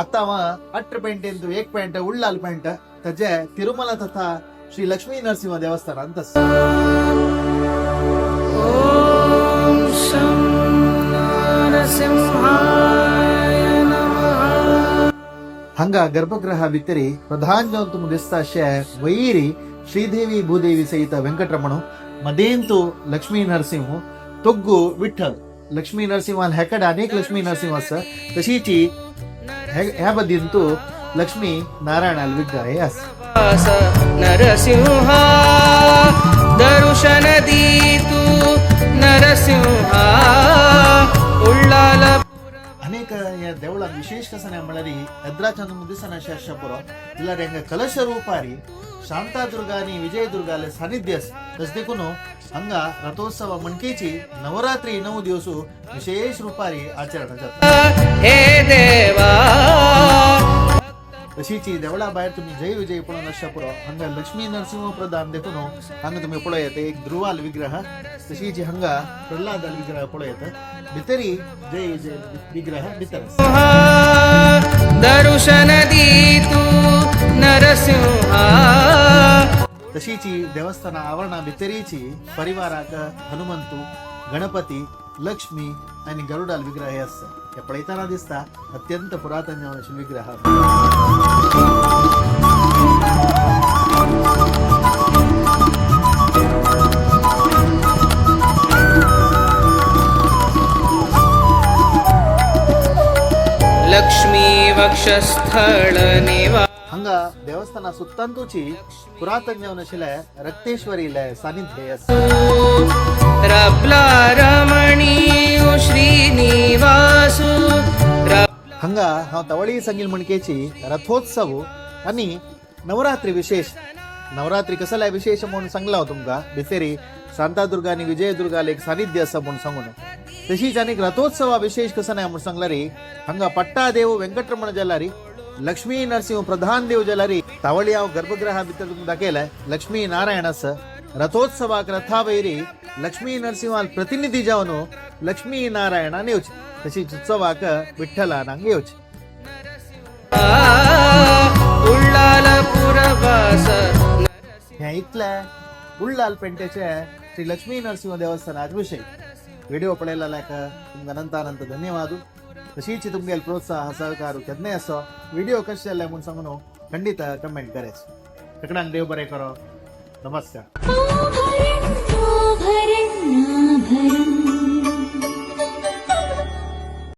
आता अट्र पेंट एक paint उಳ್ಳाल paint तजे तिरुमला तथा श्री लक्ष्मी नरसिंह देवस्थान अंतस हंग गर्भगृह भितरी प्रधान जावन तुम दिसता शे वैरी श्रीदेवी भूदेवी सहित वेंकटरमण मदेंतु लक्ष्मी नरसिंह तोग्गु विठ्ठल लक्ष्मी नरसिंह हेकड अनेक लक्ष्मी नरसिंह आसा तशीची ह्या बदींतू लक्ष्मी नारायण विग्रह आसा नरसिंह दर्शन दीतु नरसिंह उल्लाल अनेक या देवळा विशेष कसं म्हणल्यारी यद्राचंद मुदिसन शास्त्रपुर इल्लार हेंग कलश रूपारी शांतादुर्गानी विजयदुर्गाले सानिध्य तस देखून हंग रथोत्सव मणकेची नवरात्री 9 दिवस विशेष रूपारी आचरण जाता हे देवा तशीची देवळा भायर तुम्ही जय विजय पळोवन आसता पुरो हांगा लक्ष्मी नरसिंह प्रधान देखून हांगा तुम्ही पळयत एक ध्रुवाल विग्रह तशीची हांगा प्रल्हादाल विग्रह पळयत भितरी जय विजय विग्रह भितर दर्शन दीतु नरसिंह तशीची देवस्थान आवरणा भितरीची परिवाराक हनुमंतू गणपती लक्ष्मी आणि गरुडाल विग्रह हे असतात हे पळयताना दिसता अत्यंत पुरातन जावन विग्रह लक्ष्मी वक्षस्थळ निवा हंगा देवस्थाना सुत्तंतूची पुरातन जावन आशिल्ले रक्तेश्वरीले सानिध्य रबला रमणीय श्रीनिवासु हंगा हांव तवळी संगील मणकेची रथोत्सव आणि नवरात्री विशेष नवरात्री कसला विशेष म्हणून सांगला हो तुमका भितरी शांतादुर्गा आणि विजयदुर्गाले एक सानिध्य आसा म्हणून सांगून तशीच अनेक रथोत्सव विशेष कसं नाही म्हणून सांगलारी हंगा पट्टा देव वेंकटरमण जलारी लक्ष्मी नरसिंह प्रधान देव जलारी तावळी हांव गर्भगृहा भितर तुमकां दाखयलाय लक्ष्मी नारायण आसा रथोत्सवाक रथावैरी लक्ष्मी नरसिंहाल प्रतिनिधी जावन लक्ष्मी नारायणान येवचे तशीच उत्सवाक विठ्ठलानांक येवचे हे इतले उल्लाल पेंटेचे श्री लक्ष्मी नरसिंह देवस्थानाचे विषय व्हिडिओ पळयला तुमकां अनंत धन्यवाद तशीच तुमगे प्रोत्साह सहकार केन्नाय असो व्हिडिओ कशे जाले म्हणून सांगून खंडित कमेंट करेच तकडांक देव बरें करो नमस्कार